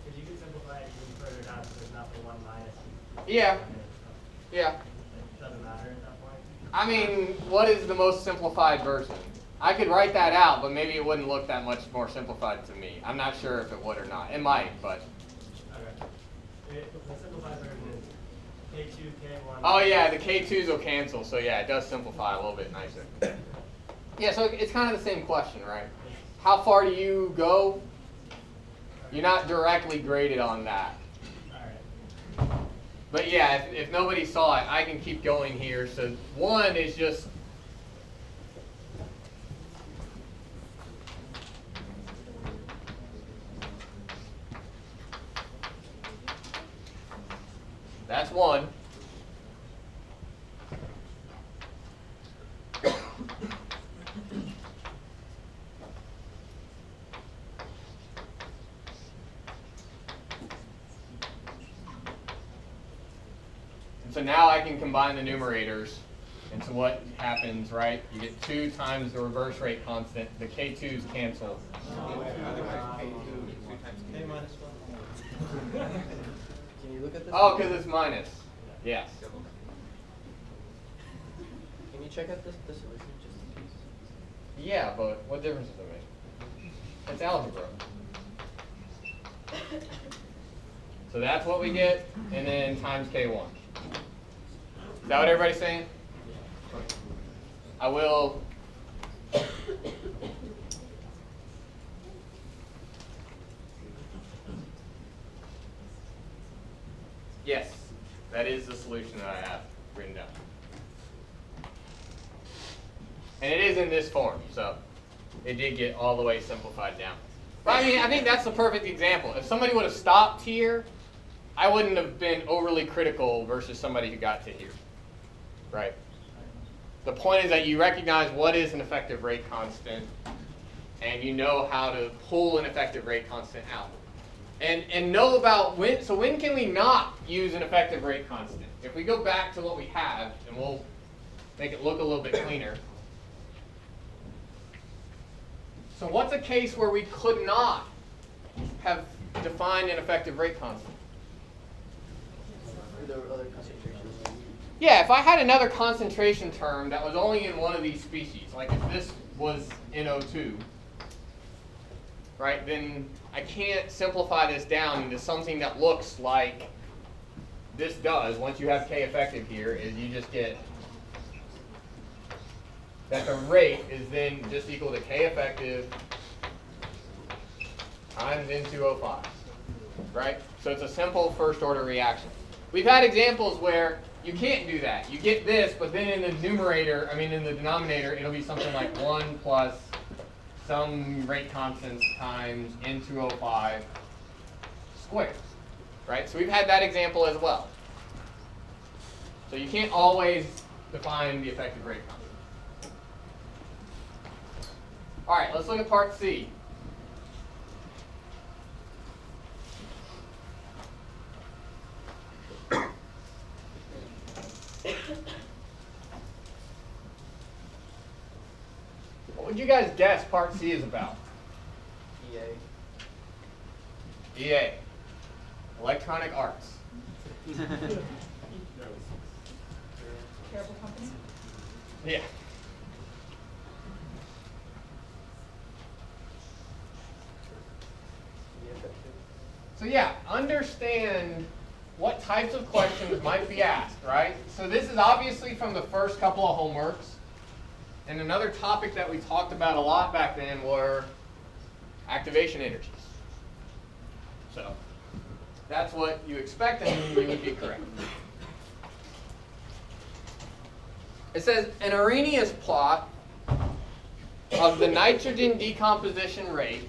Because you can simplify it even further down, so there's not the 1 minus. Yeah. Yeah. It doesn't matter at that point. I mean, what is the most simplified version? I could write that out, but maybe it wouldn't look that much more simplified to me. I'm not sure if it would or not. It might, but. Okay. The simplified version is K2, K1. Oh yeah, the K2s will cancel, so yeah, it does simplify a little bit nicer. Yeah, so it's kind of the same question, right? How far do you go? You're not directly graded on that. All right. But yeah, if nobody saw it, I can keep going here. So 1 is just that's 1. And so now I can combine the numerators. And so what happens, right? You get 2 times the reverse rate constant. The K2s cancel. Can you look at this? Oh, because it's minus. Yes. Can you check out this solution just in case? Yeah, but what difference does it make? It's algebra. So that's what we get, and then times K1. Is that what everybody's saying? I will. Yes, that is the solution that I have written down. And it is in this form, so it did get all the way simplified down. But I mean, I think that's the perfect example. If somebody would have stopped here, I wouldn't have been overly critical versus somebody who got to here, right? The point is that you recognize what is an effective rate constant, and you know how to pull an effective rate constant out. And know about when can we not use an effective rate constant? If we go back to what we have, and we'll make it look a little bit cleaner. So what's a case where we could not have defined an effective rate constant? There were other concentrations. Yeah, if I had another concentration term that was only in one of these species, like if this was NO2, right, then I can't simplify this down into something that looks like this does. Once you have K effective here, is you just get that the rate is then just equal to K effective times N2O5, right? So it's a simple first order reaction. We've had examples where you can't do that. You get this, but then in the in the denominator, it'll be something like 1 plus some rate constants times N2O5 squared, right? So we've had that example as well. So you can't always define the effective rate constant. All right, let's look at part C. What would you guys guess part C is about? EA. EA. Electronic Arts. Terrible company. Yeah. So yeah, understand what types of questions might be asked, right? So this is obviously from the first couple of homeworks. And another topic that we talked about a lot back then were activation energies. So that's what you expect, and you would be correct. It says an Arrhenius plot of the nitrogen decomposition rate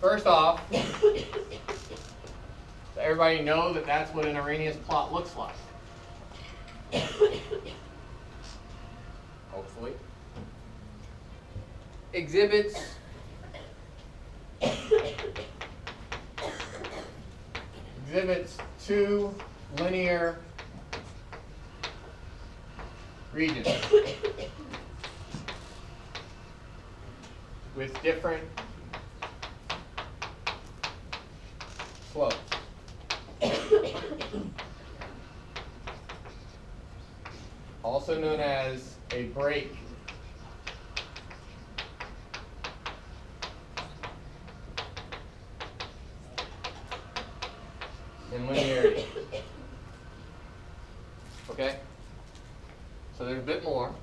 first off, so everybody know that that's what an Arrhenius plot looks like. Hopefully. Exhibits two linear regions. with different slopes. Also known as a break in linearity. Okay? So there's a bit more.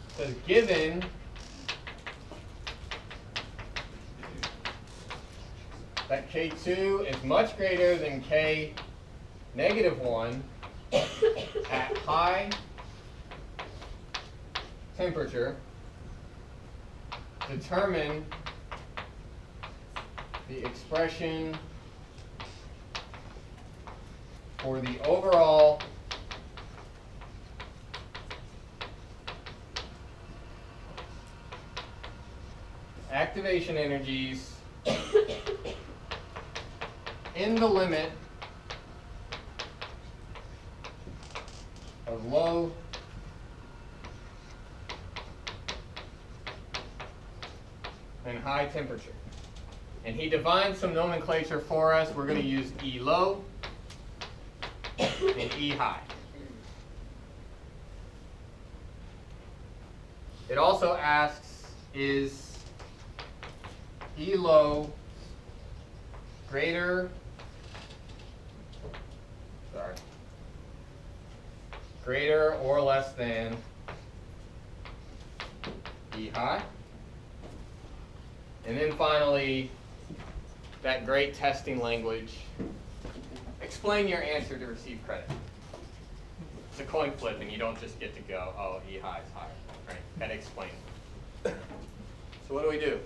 It says given that K2 is much greater than K negative 1 at high temperature, determine the expression for the overall activation energies in the limit of low and high temperature. And he defines some nomenclature for us. We're going to use E low and E high. It also asks, is E low greater or less than E high? And then finally, that great testing language. Explain your answer to receive credit. It's a coin flip, and you don't just get to go, oh, E high is higher. Right? Gotta explain it. So what do we do?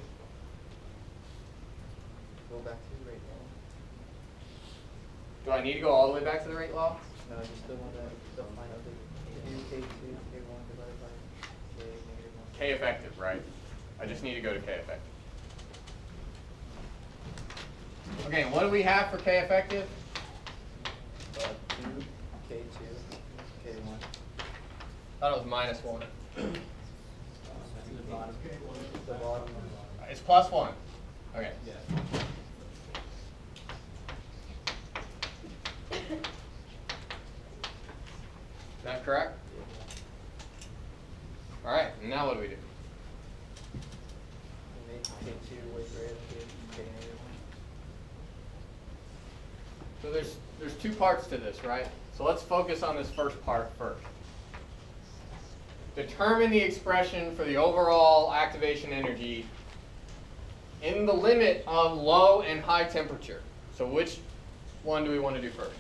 Go back to the rate law. Do I need to go all the way back to the rate law? No, you still want to define K2, K1 divided by K negative 1. K effective, right? I just need to go to K effective. Okay, what do we have for K effective? 2, K2, K1. Thought it was minus 1. The bottom. It's plus 1. Okay. Is that correct? All right, and now what do we do? Make K2 way greater than K negative 1. So there's two parts to this, right? So let's focus on this first part first. Determine the expression for the overall activation energy in the limit of low and high temperature. So which one do we want to do first?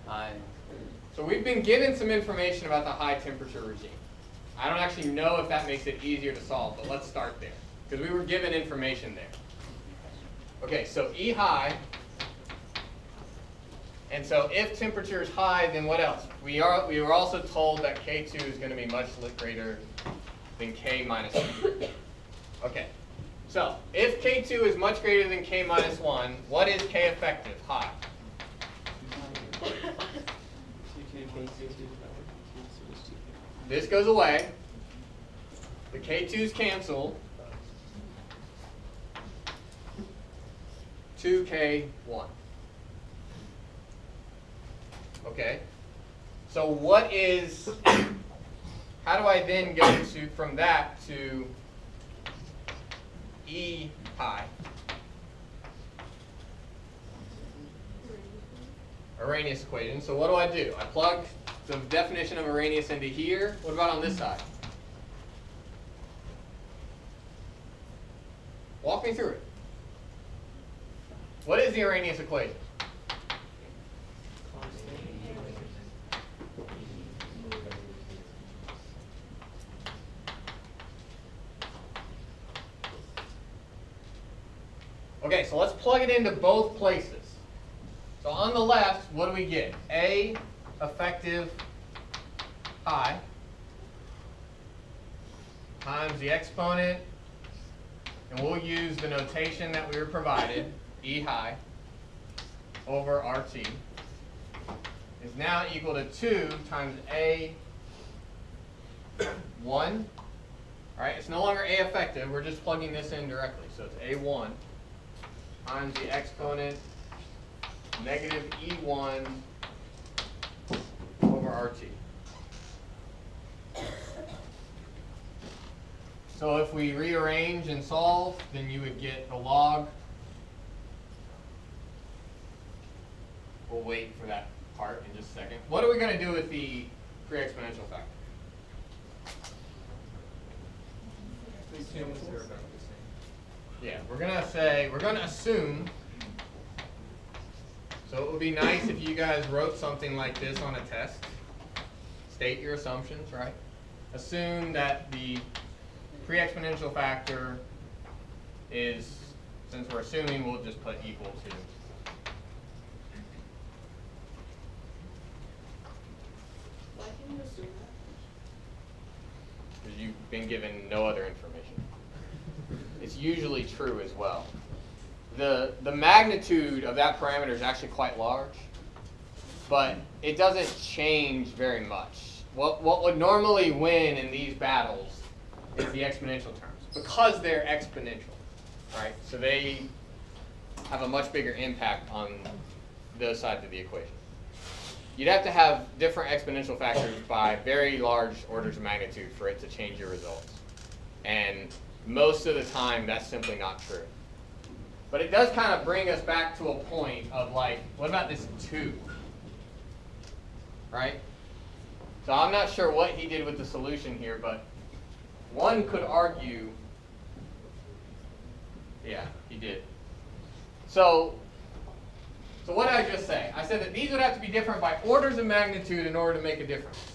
High. So we've been given some information about the high temperature regime. I don't actually know if that makes it easier to solve, but let's start there, because we were given information there. Okay, so E high, and so if temperature is high, then what else? We were also told that K2 is going to be much greater than K minus 1. Okay, so if K2 is much greater than K minus 1, what is K effective, high? This goes away. The K2's cancel. 2K1. Okay. So what is, how do I then go to, from that to E high? Arrhenius equation. So what do? I plug the definition of Arrhenius into here. What about on this side? Walk me through it. What is the Arrhenius equation? Okay, so let's plug it into both places. So on the left, what do we get? A effective high times the exponent, and we'll use the notation that we were provided, E high, over RT, is now equal to 2 times A 1 All right, it's no longer A effective. We're just plugging this in directly. So it's A1 times the exponent negative E1 over RT. So if we rearrange and solve, then you would get the log. We'll wait for that part in just a second. What are we going to do with the pre-exponential factor? Yeah, we're going to assume. So it would be nice if you guys wrote something like this on a test. State your assumptions, right? Assume that the pre-exponential factor is, since we're assuming, we'll just put equal to. Why can you assume that? Because you've been given no other information. It's usually true as well. The magnitude of that parameter is actually quite large, but it doesn't change very much. What would normally win in these battles is the exponential terms, because they're exponential, right? So they have a much bigger impact on those sides of the equation. You'd have to have different exponential factors by very large orders of magnitude for it to change your results. And most of the time, that's simply not true. But it does kind of bring us back to a point of like, what about this 2? Right? So I'm not sure what he did with the solution here, but one could argue, yeah, he did. So what did I just say? I said that these would have to be different by orders of magnitude in order to make a difference.